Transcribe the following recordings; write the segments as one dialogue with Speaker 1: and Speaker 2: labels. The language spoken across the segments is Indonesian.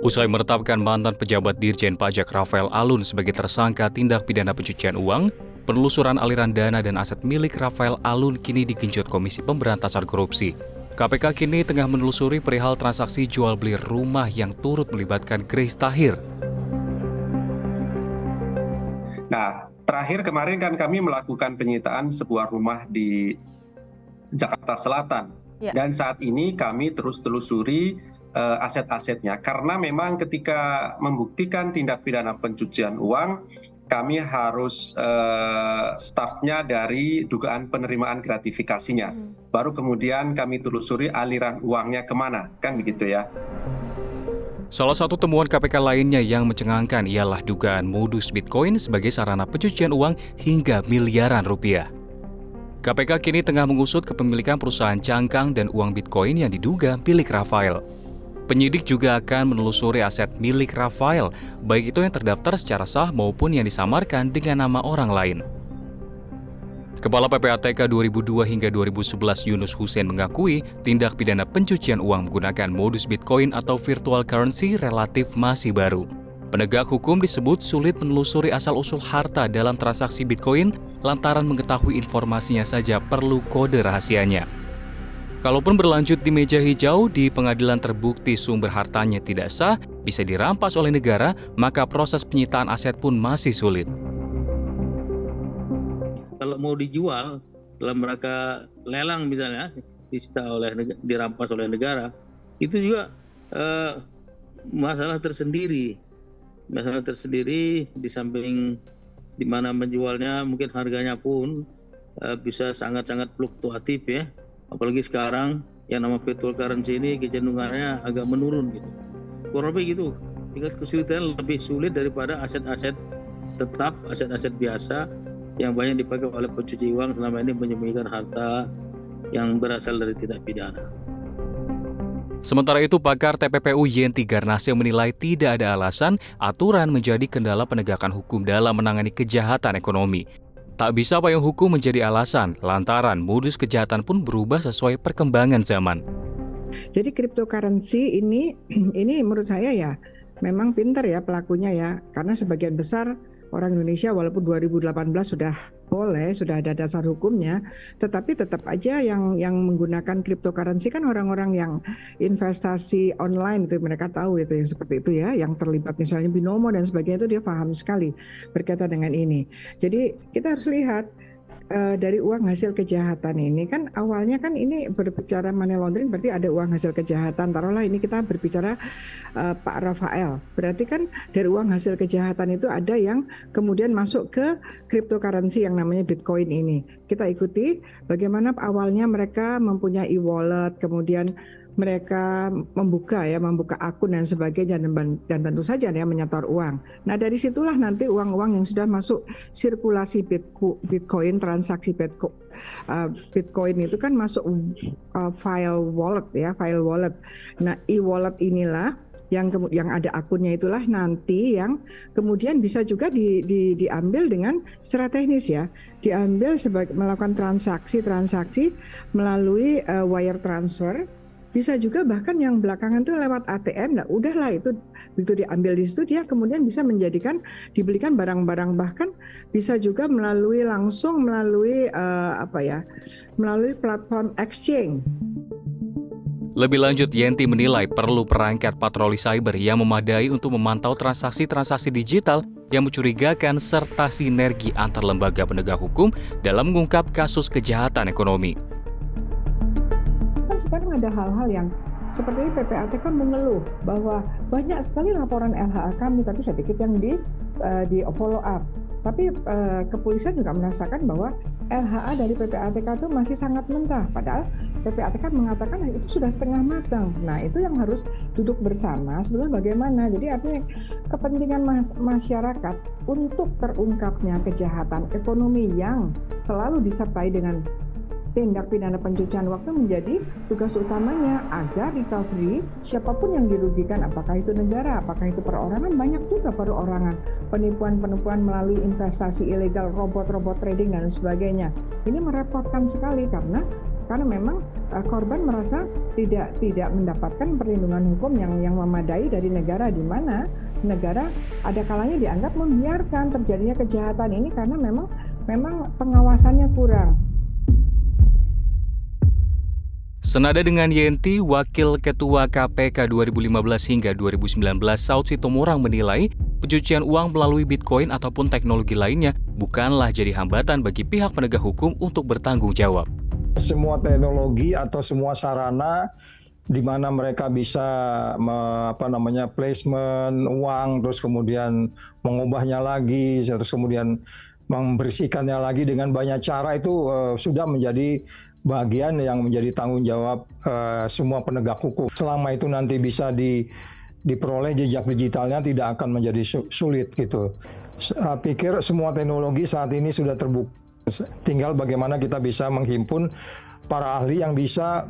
Speaker 1: Usai menetapkan mantan pejabat Dirjen Pajak Rafael Alun sebagai tersangka tindak pidana pencucian uang, penelusuran aliran dana dan aset milik Rafael Alun kini digenjot Komisi Pemberantasan Korupsi. KPK kini tengah menelusuri perihal transaksi jual beli rumah yang turut melibatkan Grace Tahir.
Speaker 2: Nah, terakhir kemarin kan kami melakukan penyitaan sebuah rumah di Jakarta Selatan. Dan saat ini kami terus telusuri aset-asetnya. Karena memang ketika membuktikan tindak pidana pencucian uang, kami harus startnya dari dugaan penerimaan gratifikasinya. Baru kemudian kami telusuri aliran uangnya kemana, kan begitu ya.
Speaker 1: Salah satu temuan KPK lainnya yang mencengangkan ialah dugaan modus Bitcoin sebagai sarana pencucian uang hingga miliaran rupiah. KPK kini tengah mengusut kepemilikan perusahaan cangkang dan uang Bitcoin yang diduga milik Rafael. Penyidik juga akan menelusuri aset milik Rafael, baik itu yang terdaftar secara sah maupun yang disamarkan dengan nama orang lain. Kepala PPATK 2002 hingga 2011 Yunus Hussein mengakui tindak pidana pencucian uang menggunakan modus Bitcoin atau virtual currency relatif masih baru. Penegak hukum disebut sulit menelusuri asal-usul harta dalam transaksi Bitcoin lantaran mengetahui informasinya saja perlu kode rahasianya. Kalaupun berlanjut di meja hijau, di pengadilan terbukti sumber hartanya tidak sah, bisa dirampas oleh negara, maka proses penyitaan aset pun masih sulit.
Speaker 3: Kalau mau dijual dalam rangka lelang misalnya, dirampas oleh negara, itu juga masalah tersendiri. Masalah tersendiri di samping di mana menjualnya mungkin harganya pun bisa sangat-sangat fluktuatif ya. Apalagi sekarang yang nama virtual currency ini kecenderungannya agak menurun gitu. Kurang lebih gitu. Tingkat kesulitan lebih sulit daripada aset-aset tetap, aset-aset biasa yang banyak dipakai oleh pencuci uang selama ini menyembunyikan harta yang berasal dari tindak pidana.
Speaker 1: Sementara itu, pakar TPPU Yenti Garnasya menilai tidak ada alasan aturan menjadi kendala penegakan hukum dalam menangani kejahatan ekonomi. Tak bisa payung hukum menjadi alasan, lantaran modus kejahatan pun berubah sesuai perkembangan zaman.
Speaker 4: Jadi cryptocurrency ini menurut saya ya memang pintar ya pelakunya ya, karena sebagian besar orang Indonesia walaupun 2018 sudah ada dasar hukumnya, tetapi tetap aja yang menggunakan cryptocurrency kan orang-orang yang investasi online itu mereka tahu itu yang seperti itu ya, yang terlibat misalnya binomo dan sebagainya itu dia paham sekali berkaitan dengan ini. Jadi kita harus lihat dari uang hasil kejahatan ini kan awalnya kan ini berbicara money laundering berarti ada uang hasil kejahatan, taruhlah ini kita berbicara Pak Rafael, berarti kan dari uang hasil kejahatan itu ada yang kemudian masuk ke cryptocurrency yang namanya Bitcoin ini. Kita ikuti bagaimana awalnya mereka mempunyai e-wallet, kemudian mereka membuka akun dan sebagainya dan tentu saja ya menyetor uang. Nah dari situlah nanti uang-uang yang sudah masuk sirkulasi Bitcoin, transaksi Bitcoin itu kan masuk file wallet. Nah e-wallet inilah yang ada akunnya itulah nanti yang kemudian bisa juga diambil dengan secara teknis ya, diambil sebagai melakukan transaksi melalui wire transfer. Bisa juga bahkan yang belakangan tuh lewat ATM, nah udahlah itu begitu diambil di situ dia kemudian bisa dibelikan barang-barang, bahkan bisa juga melalui platform exchange.
Speaker 1: Lebih lanjut, Yenti menilai perlu perangkat patroli cyber yang memadai untuk memantau transaksi-transaksi digital yang mencurigakan serta sinergi antar lembaga penegak hukum dalam mengungkap kasus kejahatan ekonomi.
Speaker 4: Sekarang ada hal-hal yang seperti PPATK mengeluh bahwa banyak sekali laporan LHA kami tapi sedikit yang di follow up. Tapi kepolisian juga merasakan bahwa LHA dari PPATK itu masih sangat mentah, padahal PPATK mengatakan itu sudah setengah matang. Nah itu yang harus duduk bersama sebenarnya bagaimana. Jadi artinya kepentingan masyarakat untuk terungkapnya kejahatan ekonomi yang selalu disertai dengan tindak pidana pencucian waktu menjadi tugas utamanya agar recovery siapapun yang dirugikan, apakah itu negara, apakah itu perorangan, banyak juga perorangan, penipuan melalui investasi ilegal, robot trading dan sebagainya. Ini merepotkan sekali karena karena memang korban merasa tidak mendapatkan perlindungan hukum yang memadai dari negara, di mana negara ada kalanya dianggap membiarkan terjadinya kejahatan ini karena memang pengawasannya kurang.
Speaker 1: Senada dengan Yenti, Wakil Ketua KPK 2015 hingga 2019 Saud Sitomorang menilai pencucian uang melalui Bitcoin ataupun teknologi lainnya bukanlah jadi hambatan bagi pihak penegak hukum untuk bertanggung jawab.
Speaker 5: Semua teknologi atau semua sarana di mana mereka bisa placement uang, terus kemudian mengubahnya lagi, terus kemudian membersihkannya lagi dengan banyak cara, itu sudah menjadi bagian yang menjadi tanggung jawab semua penegak hukum. Selama itu nanti bisa diperoleh jejak digitalnya, tidak akan menjadi sulit gitu. Saya pikir semua teknologi saat ini sudah terbuka. Tinggal bagaimana kita bisa menghimpun para ahli yang bisa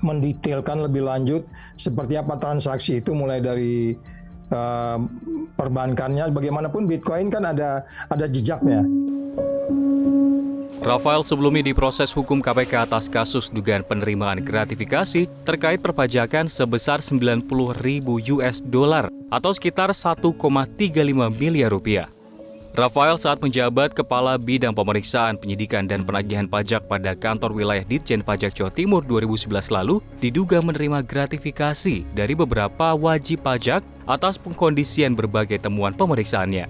Speaker 5: mendetailkan lebih lanjut seperti apa transaksi itu, mulai dari perbankannya. Bagaimanapun Bitcoin kan ada jejaknya.
Speaker 1: Rafael sebelumnya diproses hukum KPK atas kasus dugaan penerimaan gratifikasi terkait perpajakan sebesar 90.000 US dollar atau sekitar 1,35 miliar rupiah. Rafael saat menjabat Kepala Bidang Pemeriksaan, Penyidikan, dan Penagihan Pajak pada Kantor Wilayah Ditjen Pajak Jawa Timur 2011 lalu diduga menerima gratifikasi dari beberapa wajib pajak atas pengkondisian berbagai temuan pemeriksaannya.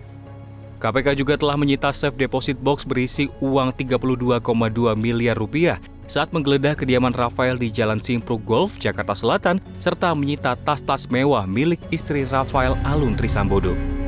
Speaker 1: KPK juga telah menyita safe deposit box berisi uang 32,2 miliar rupiah saat menggeledah kediaman Rafael di Jalan Simpruk Golf, Jakarta Selatan, serta menyita tas-tas mewah milik istri Rafael, Alun Trisambodo.